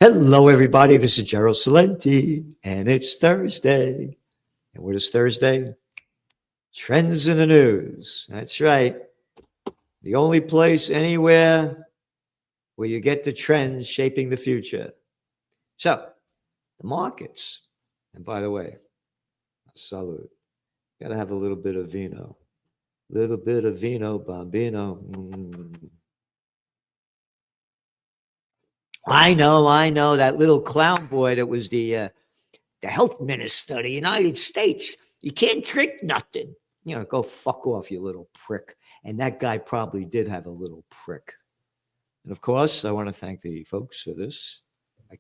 Hello, everybody. This is Gerald Salenti, and it's Thursday. And what is Thursday? Trends in the news. That's right. The only place anywhere where you get the trends shaping the future. So, the markets. And by the way, salute. Got to have a little bit of vino. Little bit of vino, bambino. I know. That little clown boy that was the health minister of the United States. You can't drink nothing. Go fuck off, you little prick. And that guy probably did have a little prick. And of course, I want to thank the folks for this. I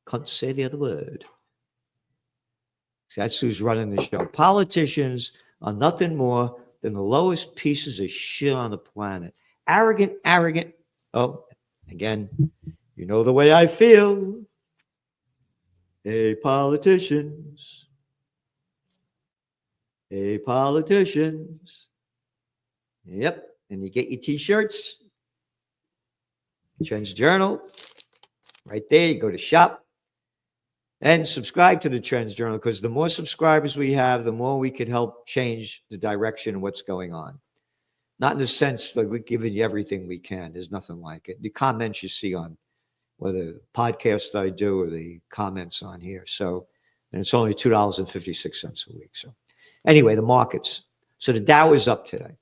can't say the other word. So that's who's running the show. Politicians are nothing more than the lowest pieces of shit on the planet. Arrogant. Oh, again, you know the way I feel. Hey, politicians. Hey, politicians. Yep. And you get your t-shirts. Trends Journal. Right there. You go to shop. And subscribe to the Trends Journal, because the more subscribers we have, the more we can help change the direction of what's going on. Not in the sense that we're giving you everything we can. There's nothing like it. The comments you see on whether the podcast I do or the comments on here. So, and it's only $2.56 a week. So anyway, the markets. So the Dow is up today.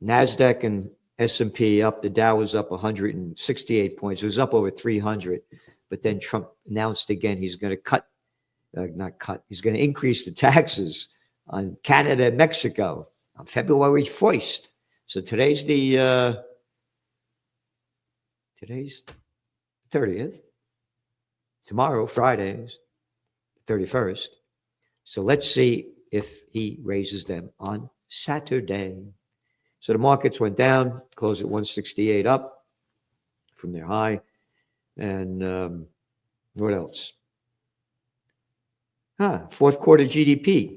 NASDAQ and S&P up. The Dow was up 168 points. It was up over 300. But then Trump announced again he's going to he's going to increase the taxes on Canada and Mexico on February 1st. So today's the 30th. Tomorrow, Friday, is 31st. So let's see if he raises them on Saturday. So the markets went down, closed at 168 up from their high. And what else? Fourth quarter GDP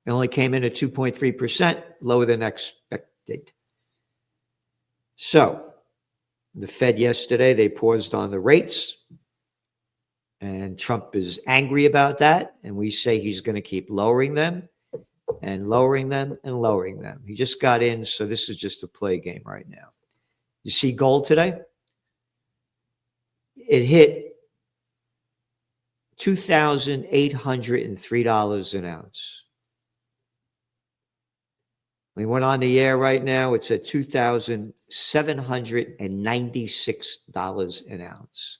only came in at 2.3%, lower than expected. So the Fed yesterday, they paused on the rates. And Trump is angry about that. And we say he's going to keep lowering them and lowering them and lowering them. He just got in, so this is just a play game right now. You see gold today? It hit $2,803 an ounce. We went on the air right now. It's at $2,796 an ounce.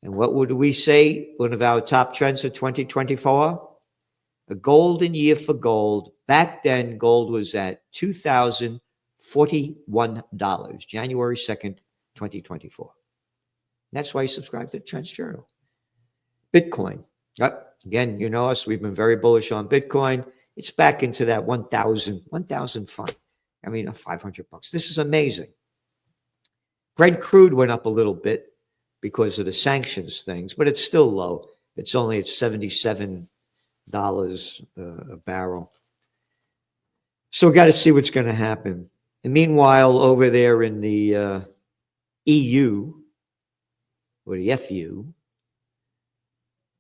And what would we say? One of our top trends of 2024? A golden year for gold. Back then, gold was at $2,041, January 2nd, 2024. That's why you subscribe to the Trends Journal. Bitcoin. Again, you know us. We've been very bullish on Bitcoin. It's back into that 1,000 fun. I mean, $500. This is amazing. Brent crude went up a little bit because of the sanctions things, but it's still low. It's only at $77 a barrel. So we got to see what's going to happen. And meanwhile, over there in the EU, or the FU,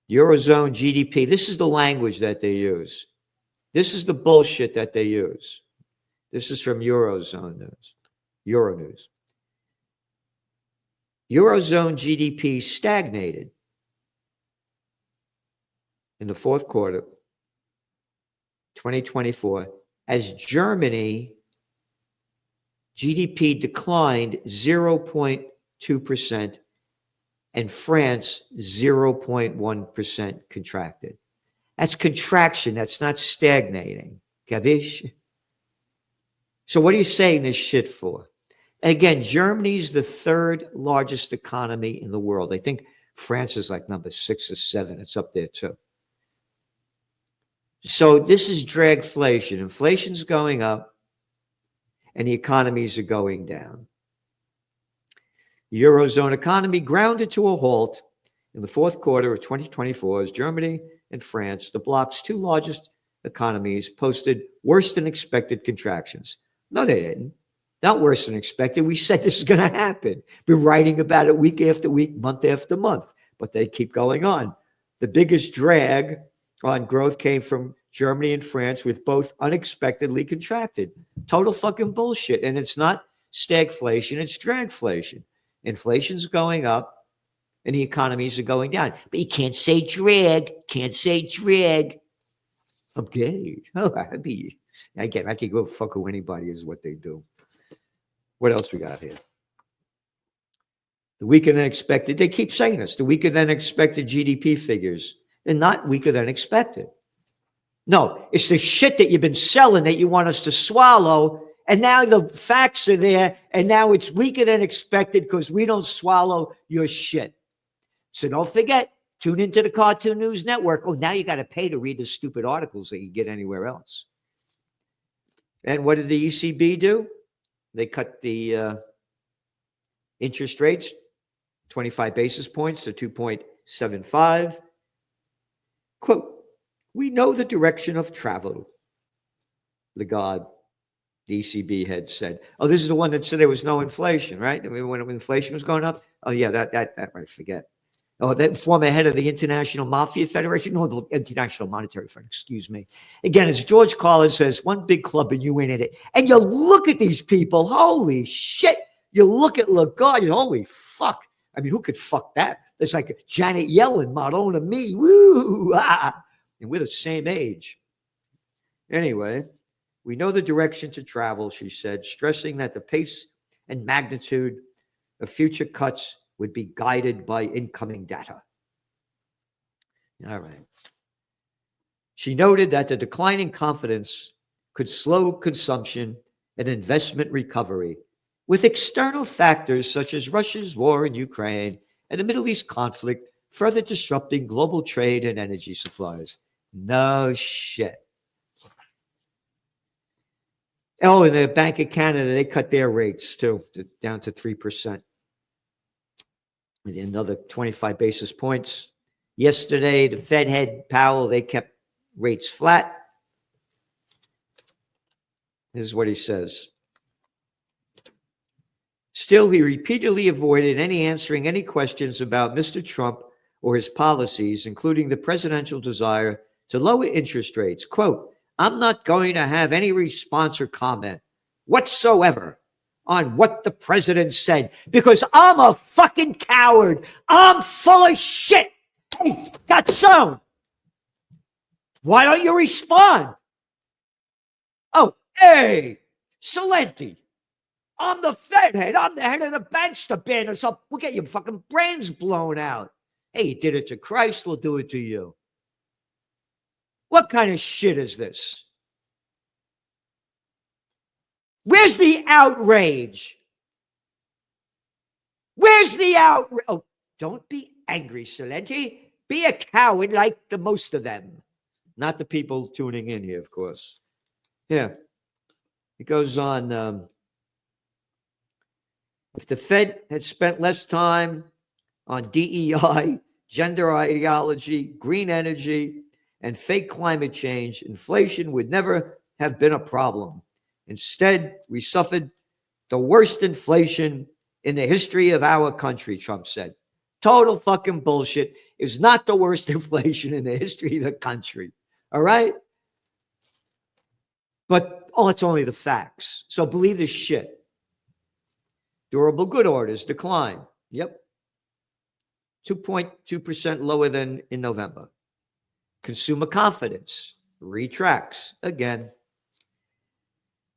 Eurozone GDP, this is the language that they use. This is the bullshit that they use. This is from Eurozone News, Euronews. Eurozone GDP stagnated in the fourth quarter, 2024, as Germany GDP declined 0.2%. And France, 0.1% contracted. That's contraction. That's not stagnating. Kavish? So what are you saying this shit for? And again, Germany's the third largest economy in the world. I think France is like number 6 or 7. It's up there too. So this is dragflation. Inflation's going up and the economies are going down. The Eurozone economy grounded to a halt in the fourth quarter of 2024 as Germany and France, the bloc's two largest economies, posted worse than expected contractions. No, they didn't. Not worse than expected. We said this is going to happen. Been writing about it week after week, month after month, but they keep going on. The biggest drag on growth came from Germany and France, with both unexpectedly contracted. Total fucking bullshit. And it's not stagflation, it's dragflation. Inflation's going up and the economies are going down. But you can't say drag. Can't say drag. I'm gay. Oh, I could go fuck with anybody is what they do. What else we got here? The weaker than expected. They keep saying this. The weaker than expected GDP figures. They're not weaker than expected. No, it's the shit that you've been selling that you want us to swallow. And now the facts are there. And now it's weaker than expected because we don't swallow your shit. So don't forget, tune into the Cartoon News Network. Oh, now you got to pay to read the stupid articles that you get anywhere else. And what did the ECB do? They cut the interest rates 25 basis points to 2.75. Quote, we know the direction of travel, Lagarde, the ECB head, said. Oh, this is the one that said there was no inflation, right? I mean, when inflation was going up? Oh, yeah, that I forget. Oh, that former head of the International Mafia Federation, no, the International Monetary Fund, excuse me. Again, as George Carlin says, one big club and you in it. And you look at these people, holy shit. You look at Lagarde, holy fuck. I mean, who could fuck that? It's like Janet Yellen, Madonna me, woo, ah. And we're the same age. Anyway, we know the direction to travel, she said, stressing that the pace and magnitude of future cuts would be guided by incoming data. All right. She noted that the declining confidence could slow consumption and investment recovery, with external factors such as Russia's war in Ukraine and the Middle East conflict further disrupting global trade and energy supplies. No shit. Oh, and the Bank of Canada, they cut their rates too, down to 3%. Another 25 basis points. Yesterday, the Fed head Powell, they kept rates flat. This is what he says. Still, he repeatedly avoided answering any questions about Mr. Trump or his policies, including the presidential desire to lower interest rates. Quote, I'm not going to have any response or comment whatsoever on what the president said because I'm a fucking coward. I'm full of shit. Hey, Gatson, why don't you respond? Oh, hey, Salenti, I'm the Fed head. I'm the head of the banks to ban us up. We'll get your fucking brains blown out. Hey, you did it to Christ. We'll do it to you. What kind of shit is this? Where's the outrage? Where's the outrage? Oh, don't be angry, Salenti. Be a coward like the most of them. Not the people tuning in here, of course. Yeah. It goes on. If the Fed had spent less time on DEI, gender ideology, green energy, and fake climate change, inflation would never have been a problem. Instead, we suffered the worst inflation in the history of our country, Trump said. Total fucking bullshit. It's not the worst inflation in the history of the country. All right? But it's only the facts. So believe this shit. Durable good orders decline. Yep. 2.2% lower than in November. Consumer confidence retracts again.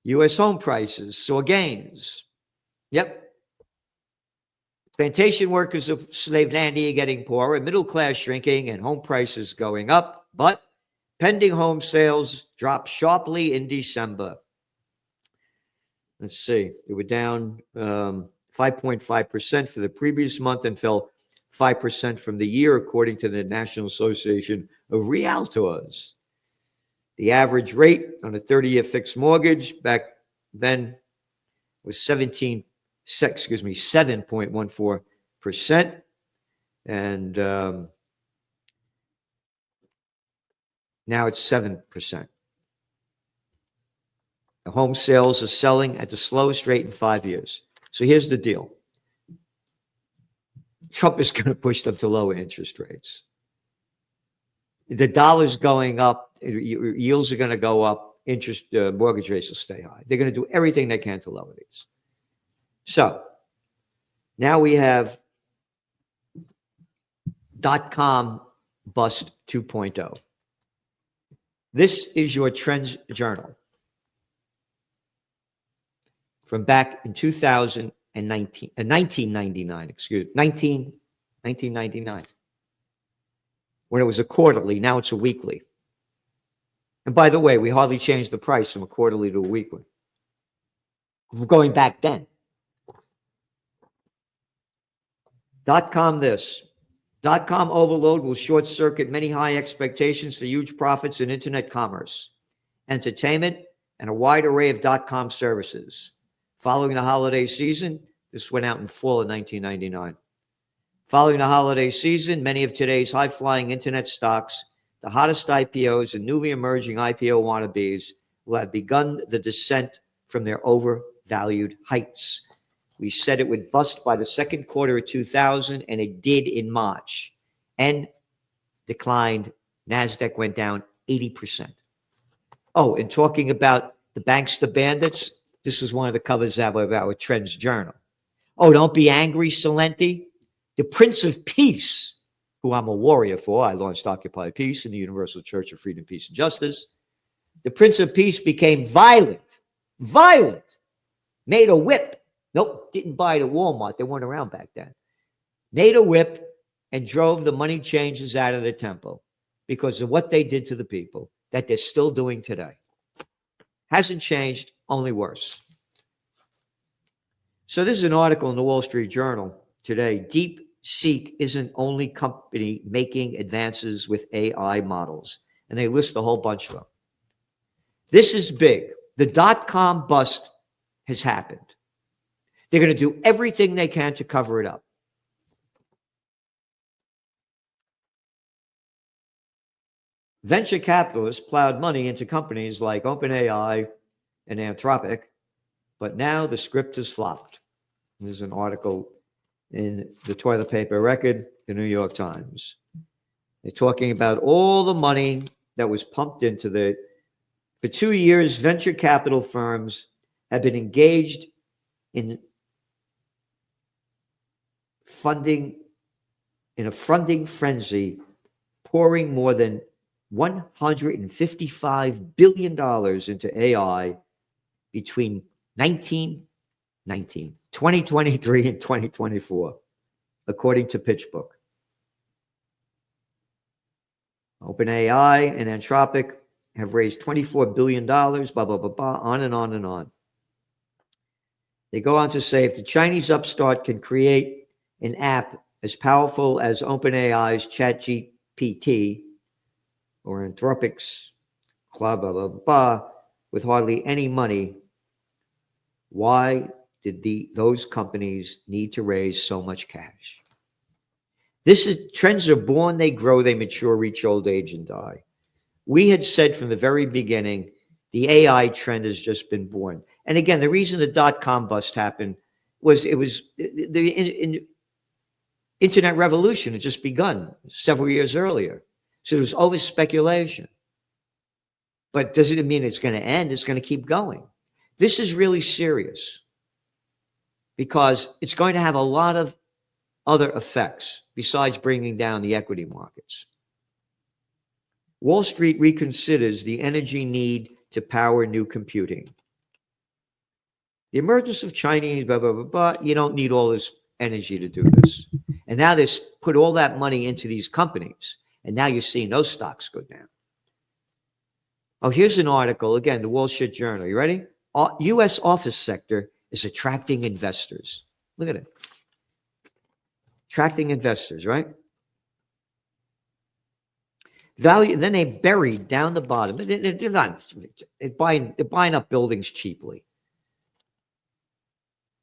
U.S. home prices saw gains. Yep. Plantation workers of Slavelandia getting poorer, middle class shrinking, and home prices going up. But pending home sales dropped sharply in December. Let's see. They were down 5.5% for the previous month and fell 5% from the year, according to the National Association of Realtors. The average rate on a 30-year fixed mortgage back then was 7.14%. And now it's 7%. Home sales are selling at the slowest rate in 5 years. So here's the deal. Trump is going to push them to lower interest rates. The dollar's going up, yields are going to go up, mortgage rates will stay high. They're going to do everything they can to lower these. So now we have .com bust 2.0. This is your Trends Journal from back in 1999, 1999. When it was a quarterly, now it's a weekly. And by the way, we hardly changed the price from a quarterly to a weekly. We're going back then. .com this. .com overload will short circuit many high expectations for huge profits in internet commerce, entertainment, and a wide array of .com services. Following the holiday season, this went out in fall of 1999. Following the holiday season, many of today's high-flying internet stocks, the hottest IPOs and newly emerging IPO wannabes, will have begun the descent from their overvalued heights. We said it would bust by the second quarter of 2000, and it did in March. And declined. NASDAQ went down 80%. Oh, and talking about the bankster bandits, this was one of the covers of our Trends Journal. Oh, don't be angry, Salenti. The Prince of Peace, who I'm a warrior for, I launched Occupy Peace in the Universal Church of Freedom, Peace, and Justice. The Prince of Peace became violent, made a whip. Nope, didn't buy it at Walmart. They weren't around back then. Made a whip and drove the money changers out of the temple because of what they did to the people that they're still doing today. Hasn't changed, only worse. So this is an article in the Wall Street Journal today. DeepSeek isn't only company making advances with AI models. And they list a whole bunch of them. This is big. The .com bust has happened. They're going to do everything they can to cover it up. Venture capitalists plowed money into companies like OpenAI and Anthropic, but now the script has flopped. There's an article in the toilet paper record, the New York Times. They're talking about all the money that was pumped into for 2 years, venture capital firms have been engaged in a funding frenzy, pouring more than $155 billion into AI between 2023 and 2024, according to PitchBook. OpenAI and Anthropic have raised $24 billion, blah, blah, blah, blah, on and on and on. They go on to say, if the Chinese upstart can create an app as powerful as OpenAI's ChatGPT or Anthropic's blah, blah, blah, blah, with hardly any money, why did those companies need to raise so much cash? Trends are born, they grow, they mature, reach old age, and die. We had said from the very beginning, the AI trend has just been born. And again, the reason the .com bust happened was the internet revolution had just begun several years earlier. So there was always speculation. But doesn't it mean it's going to end? It's going to keep going. This is really serious because it's going to have a lot of other effects besides bringing down the equity markets. Wall Street reconsiders the energy need to power new computing. The emergence of Chinese, blah, blah, blah, blah, you don't need all this energy to do this. And now they put all that money into these companies. And now you're seeing those stocks go down. Oh, here's an article, again, the Wall Street Journal. You ready? U.S. office sector is attracting investors. Look at it. Attracting investors, right? Value, then they buried down the bottom. They're buying up buildings cheaply.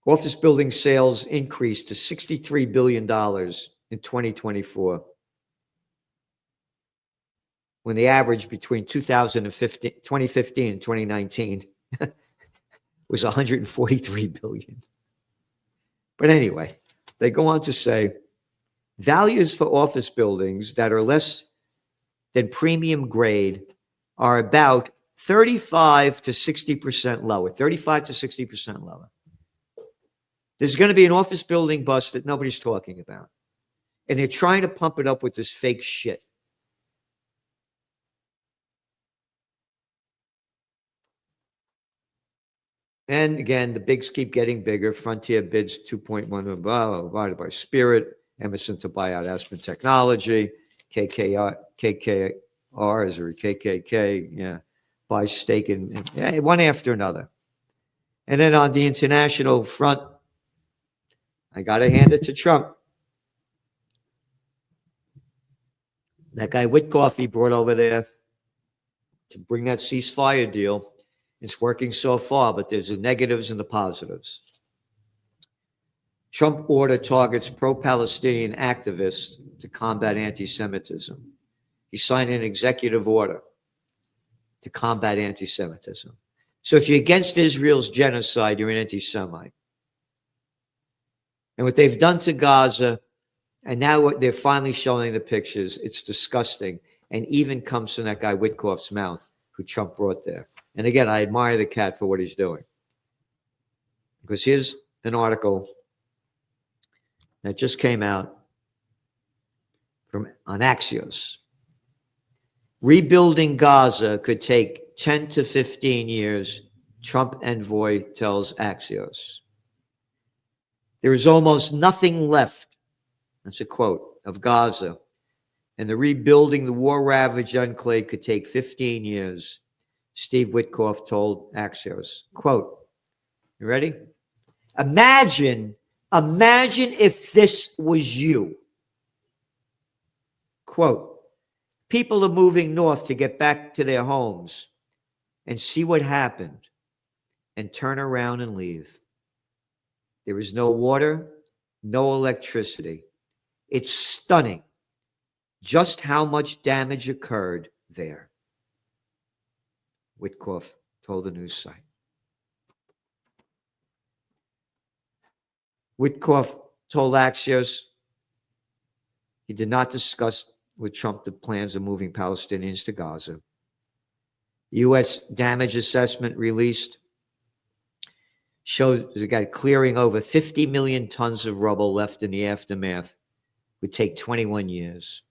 Office building sales increased to $63 billion in 2024, when the average between 2015 and 2019 was 143 billion. But anyway, they go on to say values for office buildings that are less than premium grade are about 35 to 60% lower. 35 to 60% lower. There's going to be an office building bust that nobody's talking about. And they're trying to pump it up with this fake shit. And again, the bigs keep getting bigger. Frontier bids 2.1 divided by Spirit, Emerson to buy out Aspen Technology, KKR is or KKK, yeah, buys stake in one after another. And then on the international front, I got to hand it to Trump. That guy Witkoff he brought over there to bring that ceasefire deal. It's working so far, but there's the negatives and the positives. Trump order targets pro-Palestinian activists to combat anti-Semitism. He signed an executive order to combat anti-Semitism. So if you're against Israel's genocide, you're an anti-Semite. And what they've done to Gaza, and now what they're finally showing the pictures, it's disgusting. And even comes from that guy Witkoff's mouth, who Trump brought there. And again, I admire the cat for what he's doing. Because here's an article that just came out on Axios. Rebuilding Gaza could take 10 to 15 years, Trump envoy tells Axios. There is almost nothing left, that's a quote, of Gaza, and the rebuilding the war-ravaged enclave could take 15 years, Steve Witkoff told Axios. Quote, you ready? Imagine if this was you. Quote, people are moving north to get back to their homes and see what happened and turn around and leave. There is no water, no electricity. It's stunning just how much damage occurred there, Witkoff told the news site. Witkoff told Axios he did not discuss with Trump the plans of moving Palestinians to Gaza. The U.S. damage assessment released showed the guy clearing over 50 million tons of rubble left in the aftermath would take 21 years.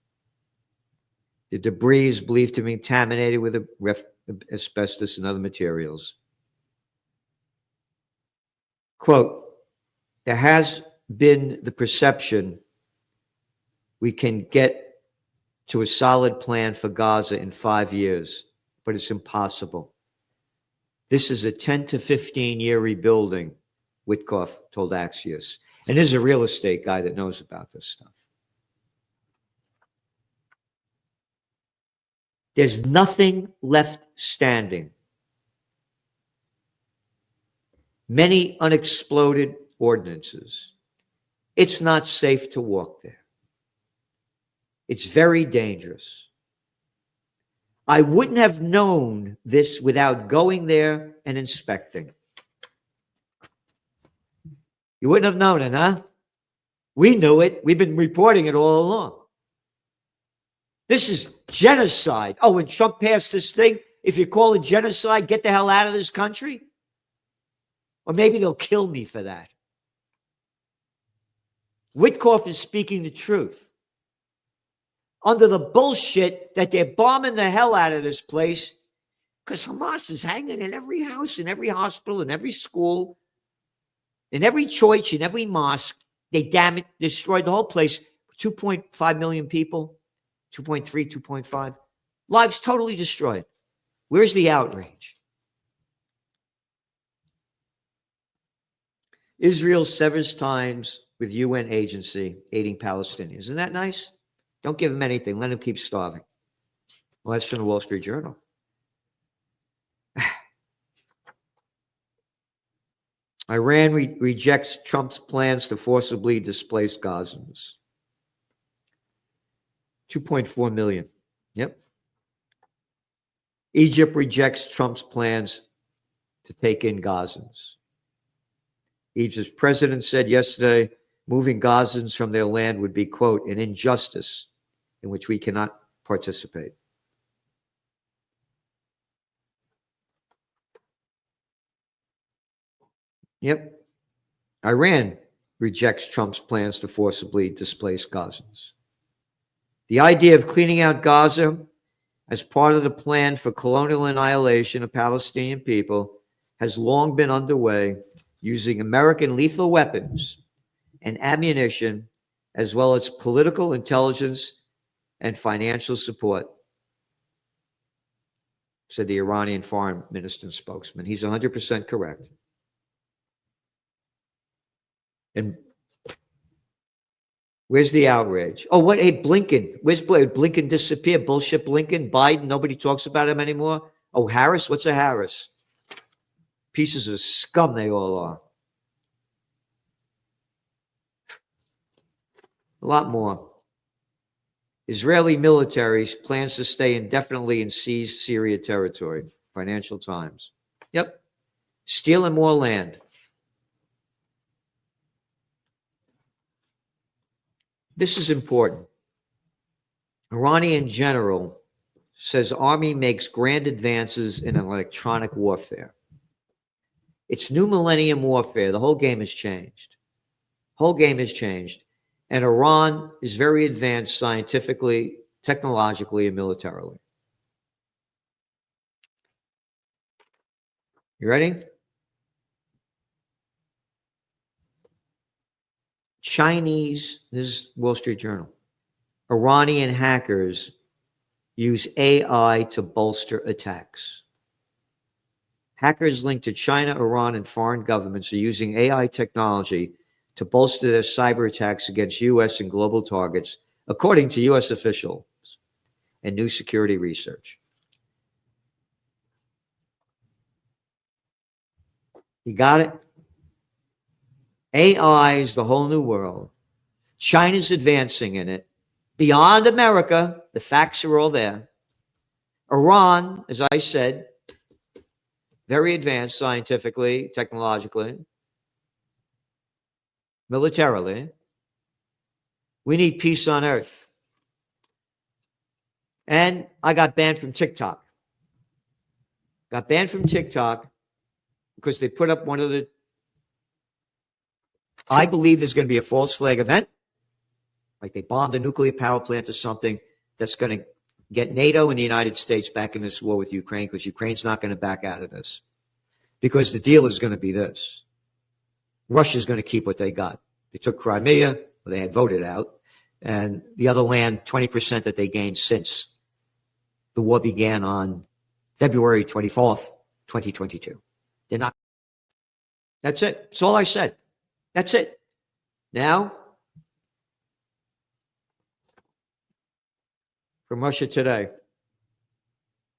The debris is believed to be contaminated with asbestos and other materials. Quote, there has been the perception we can get to a solid plan for Gaza in 5 years, but it's impossible. This is a 10 to 15 year rebuilding, Witkoff told Axios. And this is a real estate guy that knows about this stuff. There's nothing left standing. Many unexploded ordnances. It's not safe to walk there. It's very dangerous. I wouldn't have known this without going there and inspecting. You wouldn't have known it, huh? We knew it. We've been reporting it all along. This is genocide. Oh, when Trump passed this thing, if you call it genocide, get the hell out of this country. Or maybe they'll kill me for that. Witkoff is speaking the truth. Under the bullshit that they're bombing the hell out of this place because Hamas is hanging in every house, in every hospital, in every school, in every church, in every mosque. They destroyed the whole place. 2.5 million people, 2.3, 2.5. Lives totally destroyed. Where's the outrage? Israel severs ties with UN agency aiding Palestinians. Isn't that nice? Don't give them anything. Let them keep starving. Well, that's from the Wall Street Journal. Iran rejects Trump's plans to forcibly displace Gazans. 2.4 million. Yep. Egypt rejects Trump's plans to take in Gazans. Egypt's president said yesterday, moving Gazans from their land would be, quote, an injustice in which we cannot participate. Yep. Iran rejects Trump's plans to forcibly displace Gazans. The idea of cleaning out Gaza as part of the plan for colonial annihilation of Palestinian people has long been underway using American lethal weapons and ammunition, as well as political intelligence and financial support, said the Iranian foreign minister spokesman. He's 100% correct. And where's the outrage? Oh, what? Hey, Blinken. Where's Blinken disappeared? Bullshit Blinken. Biden, nobody talks about him anymore. Oh, Harris? What's a Harris? Pieces of scum they all are. A lot more. Israeli military plans to stay indefinitely in seized Syria territory. Financial Times. Yep. Stealing more land. This is important. Iranian general says army makes grand advances in electronic warfare. It's new millennium warfare. The whole game has changed. Whole game has changed. And Iran is very advanced scientifically, technologically, and militarily. You ready? Chinese, this is Wall Street Journal, Iranian hackers use AI to bolster attacks. Hackers linked to China, Iran, and foreign governments are using AI technology to bolster their cyber attacks against U.S. and global targets, according to U.S. officials and new security research. You got it? AI is the whole new world. China's advancing in it. Beyond America, the facts are all there. Iran, as I said, very advanced scientifically, technologically, militarily. We need peace on earth. And I got banned from TikTok. Got banned from TikTok because they put up one of the, I believe there's going to be a false flag event, like they bombed a nuclear power plant or something that's going to get NATO and the United States back in this war with Ukraine, because Ukraine's not going to back out of this. Because the deal is going to be this. Russia's going to keep what they got. They took Crimea, they had voted out, and the other land, 20% that they gained since the war began on February 24th, 2022. They're not. That's it. That's all I said. That's it. Now, from Russia Today,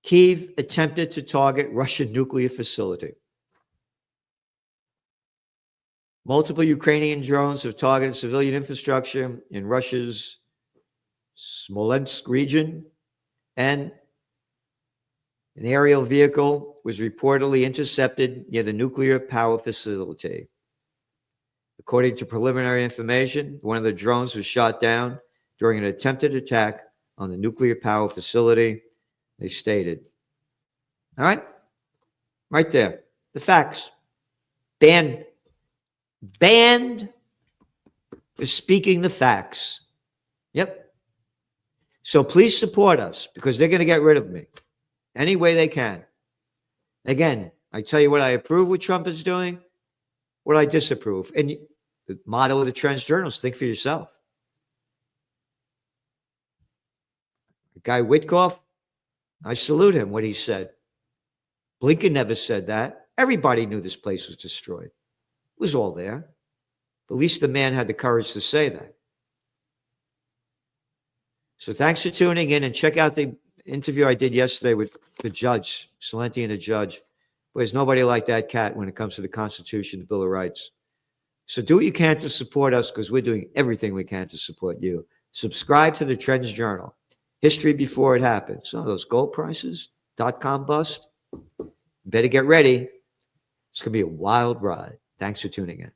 Kyiv attempted to target Russian nuclear facility. Multiple Ukrainian drones have targeted civilian infrastructure in Russia's Smolensk region, and an aerial vehicle was reportedly intercepted near the nuclear power facility. According to preliminary information, one of the drones was shot down during an attempted attack on the nuclear power facility, they stated. All right? Right there. The facts. Banned for speaking the facts. Yep. So please support us, because they're going to get rid of me any way they can. Again, I tell you what I approve what Trump is doing, what I disapprove. And the motto of the Trends Journal is think for yourself. The guy Witkoff, I salute him, what he said. Blinken never said that. Everybody knew this place was destroyed. It was all there. At least the man had the courage to say that. So thanks for tuning in, and check out the interview I did yesterday with the judge, Salenti, and the judge. But there's nobody like that cat when it comes to the Constitution, the Bill of Rights. So do what you can to support us, because we're doing everything we can to support you. Subscribe to the Trends Journal. History before it happens. So those gold prices, .com bust, better get ready. It's going to be a wild ride. Thanks for tuning in.